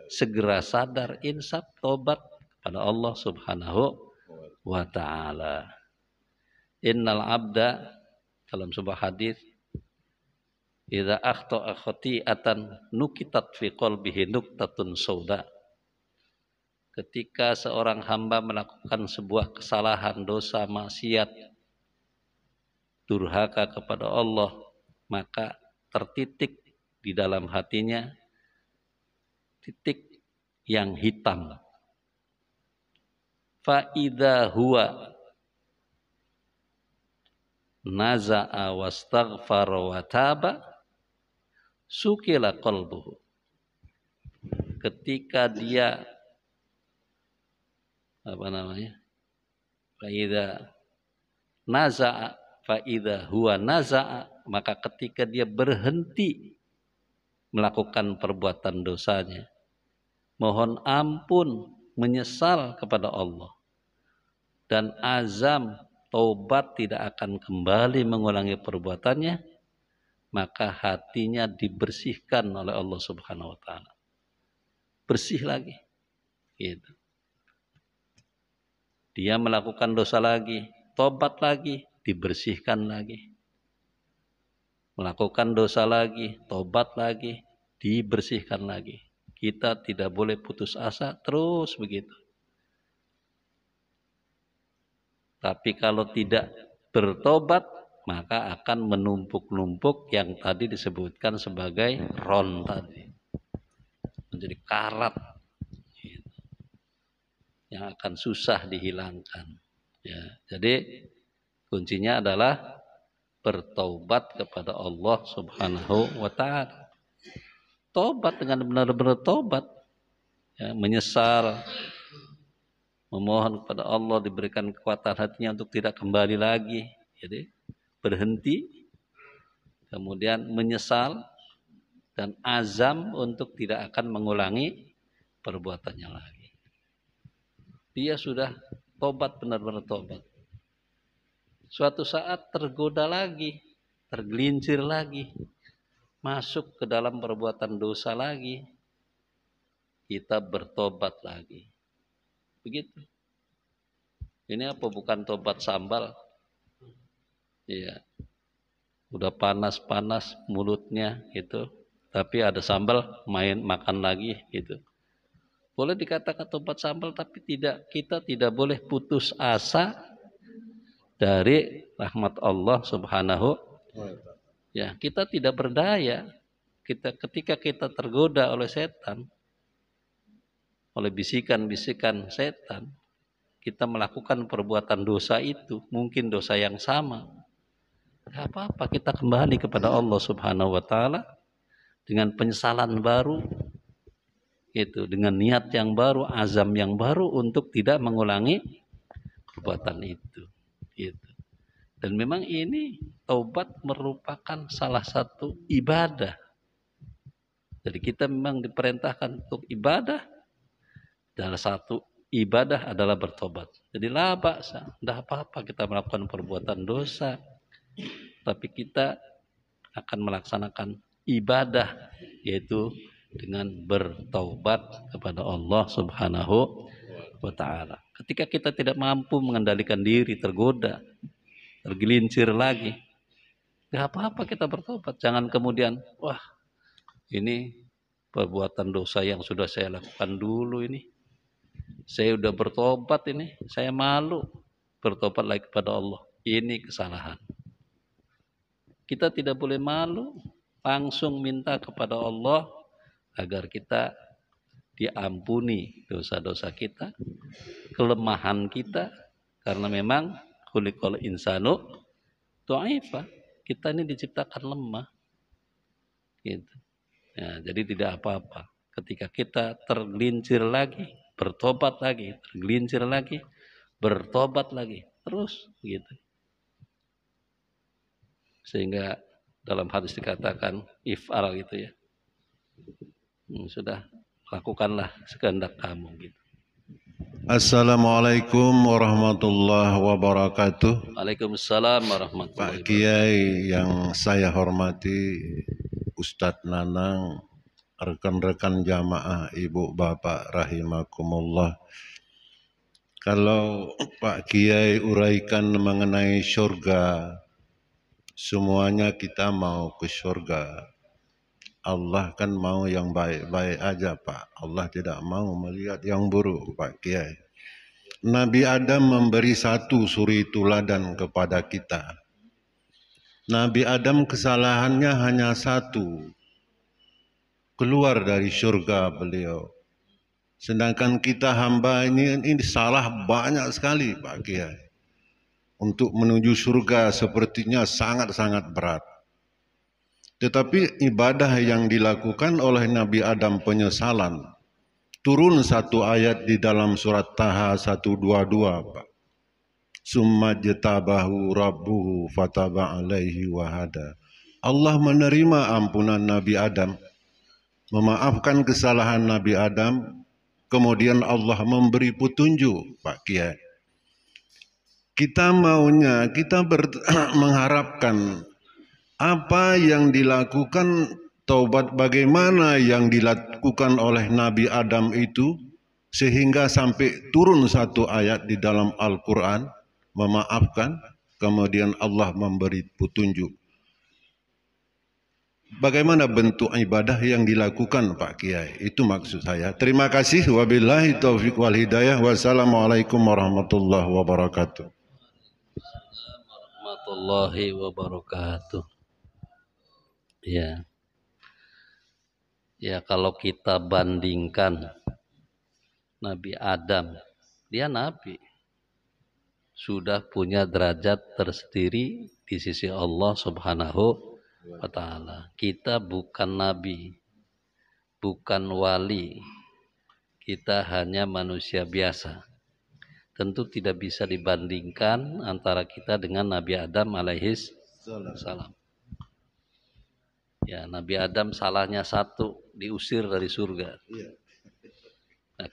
Speaker 1: segera sadar, insaf, tobat kepada Allah Subhanahu wa ta'ala. Innal abda, dalam sebuah hadis, idza akhta'a khati'atan nukitat fi qalbihi nuktatun sauda. Ketika seorang hamba melakukan sebuah kesalahan, dosa, maksiat, durhaka kepada Allah, maka tertitik di dalam hatinya titik yang hitam. Fa idza huwa naza'a wastaghfara wa taba sukila qalbuhu. Ketika dia faida naza'a faida huwa naza'a, maka ketika dia berhenti melakukan perbuatan dosanya, mohon ampun, menyesal kepada Allah, dan azam taubat tidak akan kembali mengulangi perbuatannya, maka hatinya dibersihkan oleh Allah Subhanahu wa ta'ala. Bersih lagi. Gitu. Dia melakukan dosa lagi, tobat lagi, dibersihkan lagi. Melakukan dosa lagi, tobat lagi, dibersihkan lagi. Kita tidak boleh putus asa, terus begitu. Tapi kalau tidak bertobat, maka akan menumpuk-numpuk yang tadi disebutkan sebagai ron tadi. Menjadi karat. Yang akan susah dihilangkan. Ya, jadi kuncinya adalah bertaubat kepada Allah Subhanahu wa ta'ala. Tobat dengan benar-benar tobat. Ya, menyesal. Memohon kepada Allah diberikan kekuatan hatinya untuk tidak kembali lagi. Jadi berhenti. Kemudian menyesal. Dan azam untuk tidak akan mengulangi perbuatannya lagi. Dia sudah tobat, benar-benar tobat. Suatu saat tergoda lagi, tergelincir lagi, masuk ke dalam perbuatan dosa lagi, kita bertobat lagi. Begitu. Ini apa, bukan tobat sambal? Iya. Udah panas-panas mulutnya gitu, tapi ada sambal, makan lagi gitu. Boleh dikatakan tobat sambal, tapi kita tidak boleh putus asa dari rahmat Allah Subhanahu. Ya, kita tidak berdaya. Ketika kita tergoda oleh setan, oleh bisikan-bisikan setan, kita melakukan perbuatan dosa itu, mungkin dosa yang sama. Gak apa-apa, kita kembali kepada Allah Subhanahu wa taala dengan penyesalan baru, itu dengan niat yang baru, azam yang baru untuk tidak mengulangi perbuatan itu. Gitu. Dan memang ini taubat merupakan salah satu ibadah. Jadi kita memang diperintahkan untuk ibadah. Salah satu ibadah adalah bertobat. Jadi la ba'sa, tidak apa-apa kita melakukan perbuatan dosa, tapi kita akan melaksanakan ibadah, yaitu dengan bertaubat kepada Allah Subhanahu wa taala. Ketika kita tidak mampu mengendalikan diri, tergoda, tergelincir lagi, gak apa-apa kita bertobat. Jangan kemudian, wah ini perbuatan dosa yang sudah saya lakukan dulu ini, saya udah bertobat ini, saya malu bertobat lagi kepada Allah. Ini kesalahan. Kita tidak boleh malu, langsung minta kepada Allah agar kita diampuni dosa-dosa kita, kelemahan kita, karena memang khuliqal insanu dha'ifa. Kita ini diciptakan lemah. Gitu. Ya, jadi tidak apa-apa. Ketika kita tergelincir lagi, bertobat lagi, tergelincir lagi, bertobat lagi, terus gitu. Sehingga dalam hadis dikatakan if'al gitu ya. Sudah, lakukanlah sekehendak kamu gitu.
Speaker 3: Assalamualaikum warahmatullahi wabarakatuh.
Speaker 1: Waalaikumsalam warahmatullahi
Speaker 3: Pak Kiai yang saya hormati, Ustadz Nanang, rekan-rekan jamaah, ibu bapak rahimakumullah. Kalau Pak Kiai uraikan mengenai surga, semuanya kita mau ke surga. Allah kan mau yang baik-baik aja Pak. Allah tidak mau melihat yang buruk Pak Kiai. Nabi Adam memberi satu suri teladan kepada kita. Nabi Adam kesalahannya hanya satu. Keluar dari surga beliau. Sedangkan kita hamba ini salah banyak sekali Pak Kiai. Untuk menuju surga sepertinya sangat-sangat berat. Tetapi ibadah yang dilakukan oleh Nabi Adam penyesalan. Turun satu ayat di dalam surat Taha 122 Pak. Summa jatabahu rabbuhu fataba alaihi wahada. Allah menerima ampunan Nabi Adam. Memaafkan kesalahan Nabi Adam. Kemudian Allah memberi petunjuk Pak Kiai. Kita maunya, kita mengharapkan apa yang dilakukan, taubat bagaimana yang dilakukan oleh Nabi Adam itu, sehingga sampai turun satu ayat di dalam Al-Quran, memaafkan, kemudian Allah memberi petunjuk. Bagaimana bentuk ibadah yang dilakukan Pak Kiai? Itu maksud saya. Terima kasih. Wabillahi taufiq wal hidayah. Wassalamualaikum warahmatullahi wabarakatuh.
Speaker 1: Warahmatullahi wabarakatuh. Ya. Ya, kalau kita bandingkan Nabi Adam, dia nabi. Sudah punya derajat tersendiri di sisi Allah Subhanahu wa taala. Kita bukan nabi, bukan wali. Kita hanya manusia biasa. Tentu tidak bisa dibandingkan antara kita dengan Nabi Adam alaihis salam. Ya, Nabi Adam salahnya satu, diusir dari surga. Nah,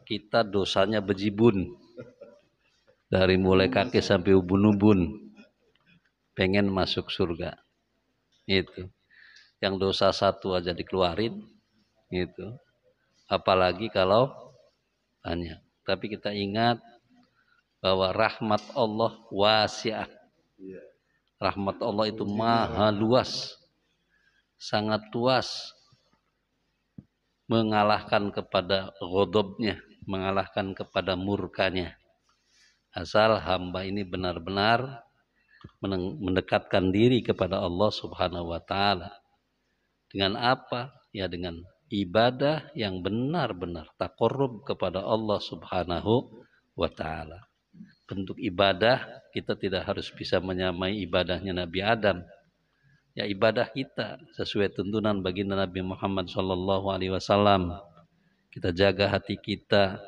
Speaker 1: kita dosanya bejibun. Dari mulai kaki sampai ubun-ubun. Pengen masuk surga. Itu. Yang dosa satu aja dikeluarin. Itu. Apalagi kalau banyak. Tapi kita ingat bahwa rahmat Allah wasi'ah. Rahmat Allah itu maha luas. Sangat luas, mengalahkan kepada ghadabnya, mengalahkan kepada murkanya. Asal hamba ini benar-benar mendekatkan diri kepada Allah Subhanahu wa taala. Dengan apa? Ya dengan ibadah yang benar-benar taqarrub kepada Allah Subhanahu wa taala. Bentuk ibadah kita tidak harus bisa menyamai ibadahnya Nabi Adam. Ya ibadah kita sesuai tuntunan baginda Nabi Muhammad sallallahu alaihi wasallam. Kita jaga hati kita,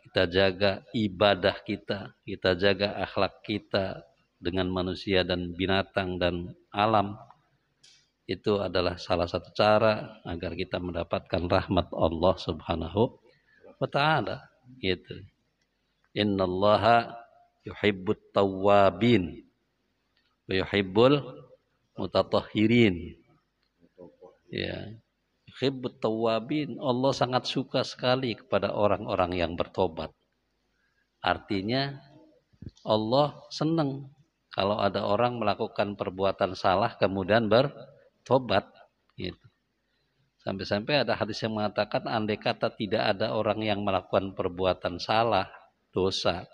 Speaker 1: kita jaga ibadah kita jaga akhlak kita dengan manusia dan binatang dan alam. Itu adalah salah satu cara agar kita mendapatkan rahmat Allah Subhanahu wa taala. Gitu. Innallaha yuhibbut tawwabin wa yuhibbul mutatahhirin. Ya. Yuhibbut tawwabin, Allah sangat suka sekali kepada orang-orang yang bertobat. Artinya Allah senang kalau ada orang melakukan perbuatan salah kemudian bertobat gitu. Sampai-sampai ada hadis yang mengatakan andai kata tidak ada orang yang melakukan perbuatan salah, dosa,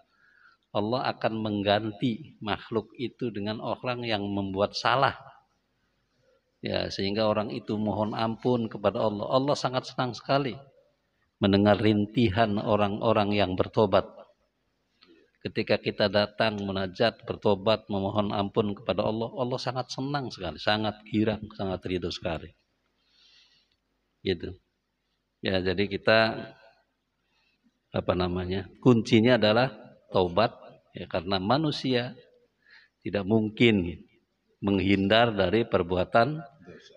Speaker 1: Allah akan mengganti makhluk itu dengan orang yang membuat salah. Ya, sehingga orang itu mohon ampun kepada Allah. Allah sangat senang sekali mendengar rintihan orang-orang yang bertobat. Ketika kita datang munajat, bertobat, memohon ampun kepada Allah, Allah sangat senang sekali, sangat girang, sangat ridho sekali. Gitu. Ya, jadi kita kuncinya adalah taubat, ya, karena manusia tidak mungkin menghindar dari perbuatan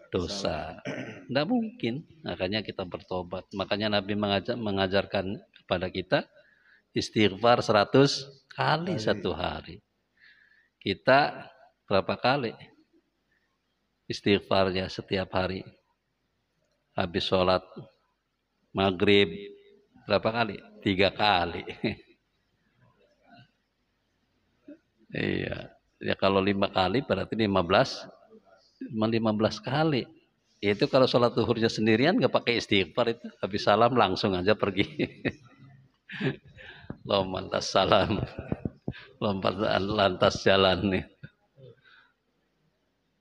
Speaker 1: dosa. Tidak mungkin, makanya kita bertobat. Makanya Nabi mengajarkan kepada kita istighfar 100 kali satu hari. Kita berapa kali istighfarnya setiap hari? Habis sholat maghrib berapa kali? 3 kali. Iya. Ya kalau 5 kali berarti 15 kali. Itu kalau sholat zuhurnya sendirian nggak pakai istighfar itu. Habis salam langsung aja pergi. Lompat salam. Lompat lantas jalan nih.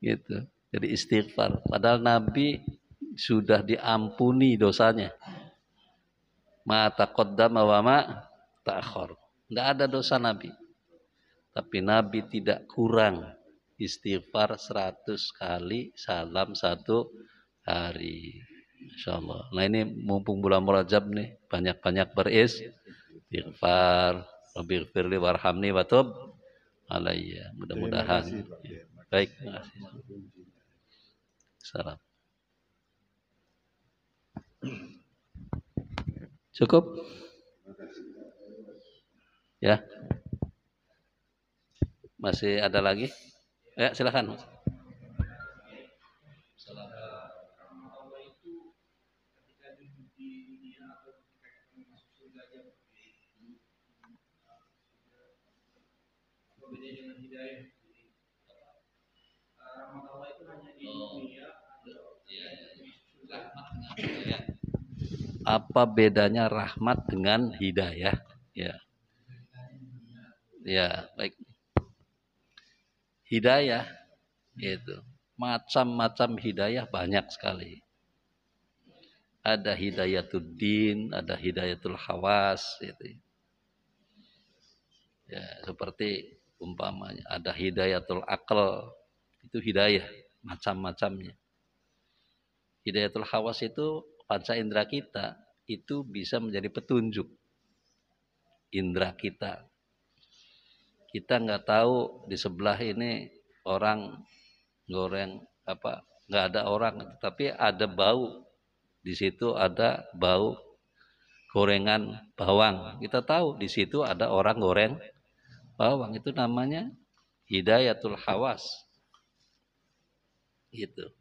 Speaker 1: Gitu. Jadi istighfar. Padahal Nabi sudah diampuni dosanya. Ma taqaddama wa ma ta'akhkhar. Enggak ada dosa Nabi. Tapi Nabi tidak kurang istighfar 100 kali salam satu hari. Insyaallah. Nah ini mumpung bulan Rajab nih, banyak-banyak beristighfar. Rabbighfirli warhamni wa tub alayya. Mudah-mudahan. Baik, terima kasih. Salam. Cukup? Ya. Masih ada lagi? Ya, silakan. Apa bedanya rahmat dengan hidayah? Ya. Ya, baik. Hidayah itu macam-macam hidayah banyak sekali. Ada hidayatul din, ada hidayatul hawas itu. Ya, seperti umpamanya ada hidayatul akal, itu hidayah macam-macamnya. Hidayatul hawas itu panca indera kita itu bisa menjadi petunjuk indera kita. Kita nggak tahu di sebelah ini orang goreng apa, nggak ada orang, tapi ada bau di situ, ada bau gorengan bawang. Kita tahu di situ ada orang goreng bawang. Itu namanya hidayatul hawas. Gitu.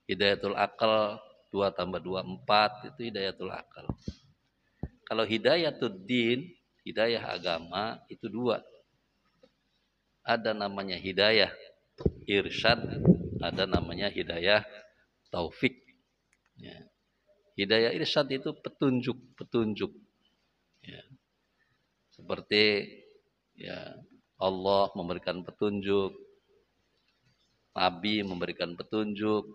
Speaker 1: Hidayatul akal 2 tambah 2 4 itu hidayatul akal. Kalau hidayatul din, hidayah agama itu 2. Ada namanya hidayah irsyad, ada namanya hidayah taufik. Ya. Hidayah irsyad itu petunjuk. Ya. Seperti ya Allah memberikan petunjuk, Nabi memberikan petunjuk,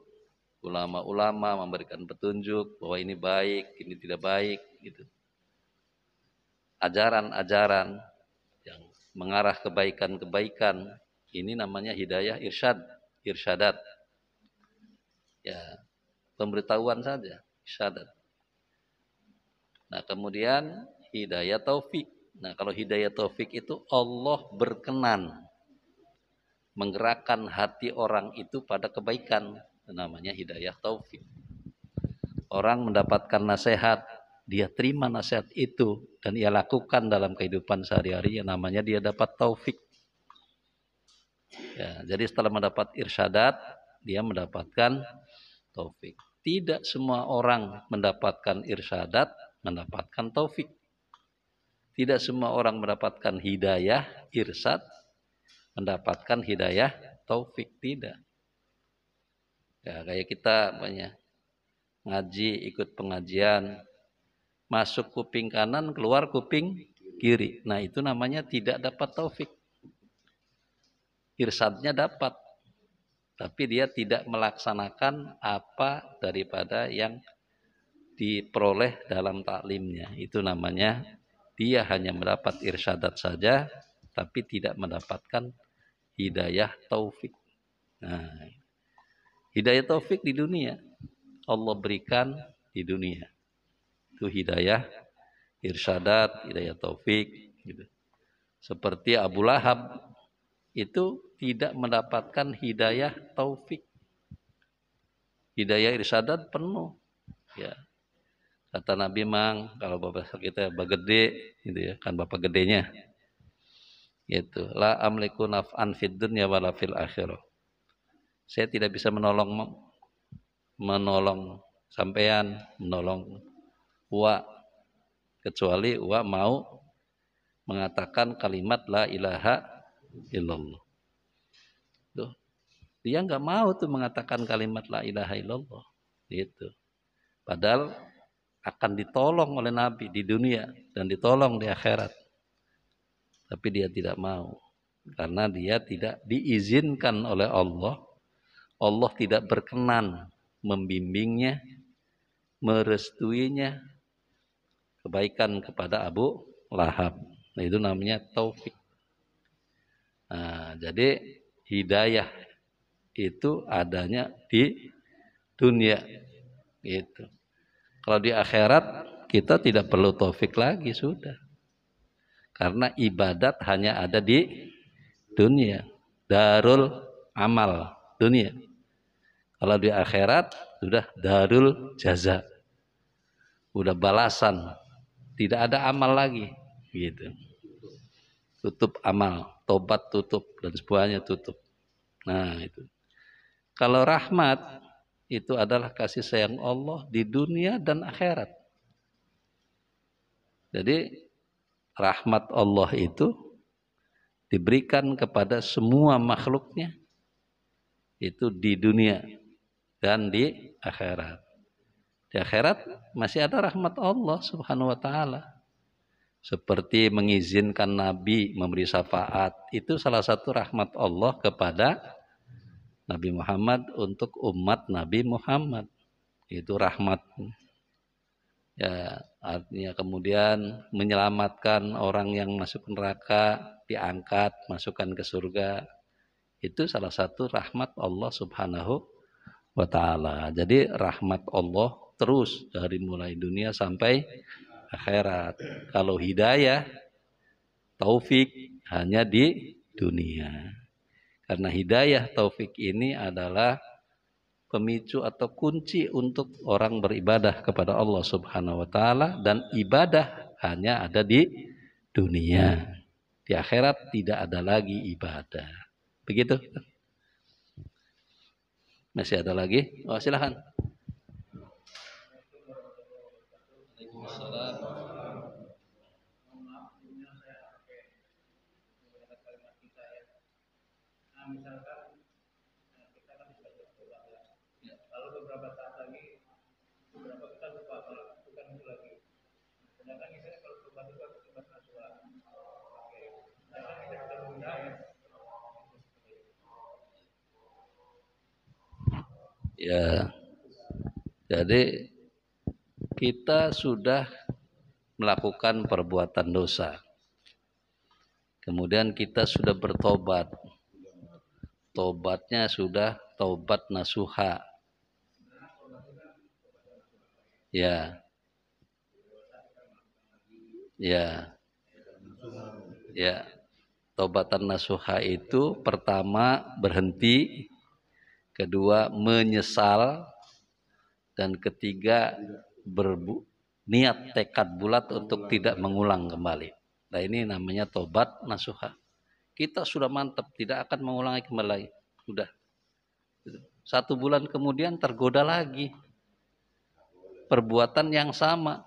Speaker 1: ulama-ulama memberikan petunjuk bahwa ini baik, ini tidak baik, gitu. Ajaran-ajaran yang mengarah kebaikan-kebaikan, ini namanya hidayah irsyadat. Ya, pemberitahuan saja, irsyadat. Nah, kemudian hidayah taufik. Nah, kalau hidayah taufik itu Allah berkenan menggerakkan hati orang itu pada kebaikan. Namanya hidayah taufik. Orang mendapatkan nasihat, dia terima nasihat itu dan ia lakukan dalam kehidupan sehari-hari, yang namanya dia dapat taufik. Ya, jadi setelah mendapat irsyadat, dia mendapatkan taufik. Tidak semua orang mendapatkan irsyadat, mendapatkan taufik. Tidak semua orang mendapatkan hidayah, irsyad, mendapatkan hidayah, taufik. Tidak. Ya, kayak kita banyak ngaji, ikut pengajian, masuk kuping kanan, keluar kuping kiri. Nah, itu namanya tidak dapat taufik. Irsyadnya dapat, tapi dia tidak melaksanakan apa daripada yang diperoleh dalam taklimnya. Itu namanya dia hanya mendapat irsyadat saja, tapi tidak mendapatkan hidayah taufik. Nah, hidayah taufik di dunia Allah berikan di dunia. Itu hidayah irsyadat, hidayah taufik, gitu. Seperti Abu Lahab itu tidak mendapatkan hidayah taufik. Hidayah irsyadat penuh. Ya. Kata Nabi Mang, kalau bapak kita bagede, gitu ya, kan bapak gedenya. Itu la amliku naf'an fid dunya wala fil akhirah. Saya tidak bisa menolong sampean, menolong Uwa, kecuali Uwa mau mengatakan kalimat la ilaha illallah. Tuh. Dia nggak mau tuh mengatakan kalimat la ilaha illallah. Gitu. Padahal akan ditolong oleh Nabi di dunia dan ditolong di akhirat. Tapi dia tidak mau. Karena dia tidak diizinkan oleh Allah. Allah tidak berkenan membimbingnya, merestuinya kebaikan kepada Abu Lahab. Nah, itu namanya taufik. Nah, jadi hidayah itu adanya di dunia. Gitu. Kalau di akhirat kita tidak perlu taufik lagi, sudah. Karena ibadat hanya ada di dunia. Darul amal, dunia. Kalau di akhirat sudah darul jaza. Udah balasan. Tidak ada amal lagi, gitu. Tutup amal, tobat tutup dan semuanya tutup. Nah, itu. Kalau rahmat itu adalah kasih sayang Allah di dunia dan akhirat. Jadi rahmat Allah itu diberikan kepada semua makhluknya itu di dunia dan di akhirat. Di akhirat masih ada rahmat Allah Subhanahu wa taala. Seperti mengizinkan Nabi memberi syafaat, itu salah satu rahmat Allah kepada Nabi Muhammad untuk umat Nabi Muhammad. Itu rahmat. Ya, artinya kemudian menyelamatkan orang yang masuk neraka, diangkat, masukkan ke surga. Itu salah satu rahmat Allah Subhanahu wa taala. Jadi rahmat Allah terus dari mulai dunia sampai akhirat. Kalau hidayah, taufik hanya di dunia. Karena hidayah taufik ini adalah pemicu atau kunci untuk orang beribadah kepada Allah Subhanahu wa taala, dan ibadah hanya ada di dunia. Di akhirat tidak ada lagi ibadah. Begitu? Masih ada lagi? Oh, silakan.
Speaker 2: Misalkan kita kan bisa berdoa ya. Lalu beberapa saat lagi kita lupa
Speaker 1: Ya, jadi kita sudah melakukan perbuatan dosa. Kemudian kita sudah bertobat. Tobatnya sudah taubat nasuha. Ya. Ya. Ya. Taubatan nasuha itu pertama berhenti, kedua menyesal, dan ketiga berniat tekad bulat untuk tidak mengulang kembali. Nah, ini namanya tobat nasuha. Kita sudah mantap, tidak akan mengulangi kembali. Sudah. 1 bulan kemudian tergoda lagi. Perbuatan yang sama.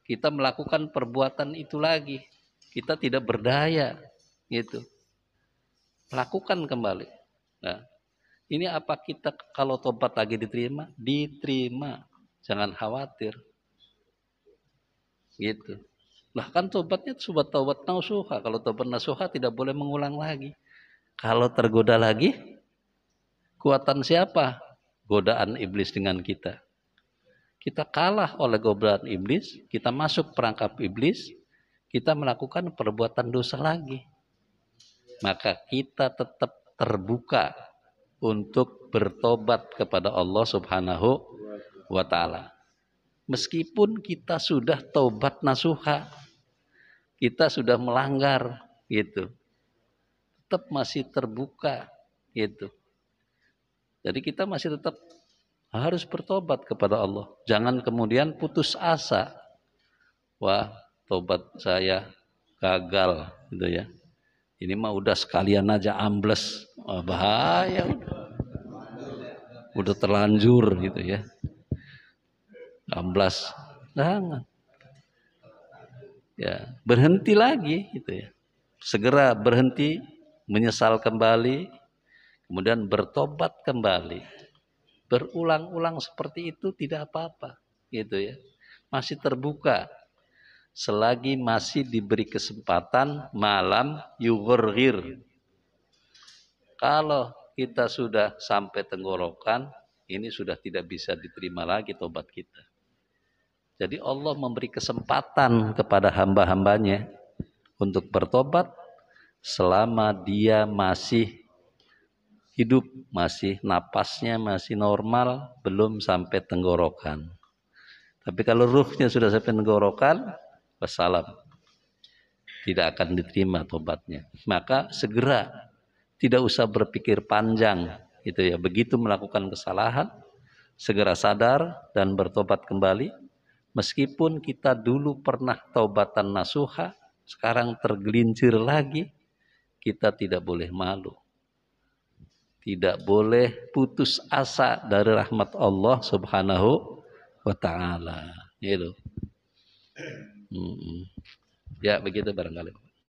Speaker 1: Kita melakukan perbuatan itu lagi. Kita tidak berdaya. Gitu. Lakukan kembali. Nah, ini apa kita kalau tobat lagi diterima? Diterima. Jangan khawatir. Gitu. Bahkan tobatnya sudah taubat nasuha. Kalau taubat nasuha tidak boleh mengulang lagi. Kalau tergoda lagi, kuatan siapa? Godaan iblis dengan kita. Kita kalah oleh godaan iblis, kita masuk perangkap iblis, kita melakukan perbuatan dosa lagi. Maka kita tetap terbuka untuk bertobat kepada Allah Subhanahu wa ta'ala. Meskipun kita sudah taubat nasuha, kita sudah melanggar gitu, tetap masih terbuka gitu. Jadi kita masih tetap harus bertobat kepada Allah. Jangan kemudian putus asa. Wah, tobat saya gagal gitu ya. Ini mah udah sekalian aja ambles. Wah, bahaya. Udah terlanjur gitu ya. Amblas. Jangan. Ya, berhenti lagi gitu ya. Segera berhenti, menyesal kembali, kemudian bertobat kembali. Berulang-ulang seperti itu tidak apa-apa gitu ya. Masih terbuka. Selagi masih diberi kesempatan malam yughurghir. Kalau kita sudah sampai tenggorokan, ini sudah tidak bisa diterima lagi tobat kita. Jadi Allah memberi kesempatan kepada hamba-hambanya untuk bertobat selama dia masih hidup, masih napasnya masih normal, belum sampai tenggorokan. Tapi kalau ruhnya sudah sampai tenggorokan, wassalam, tidak akan diterima tobatnya. Maka segera, tidak usah berpikir panjang gitu ya. Begitu melakukan kesalahan, segera sadar dan bertobat kembali. Meskipun kita dulu pernah taubatan nasuha, sekarang tergelincir lagi, kita tidak boleh malu. Tidak boleh putus asa dari rahmat Allah Subhanahu wa ta'ala. Gitu. Ya, begitu barangkali.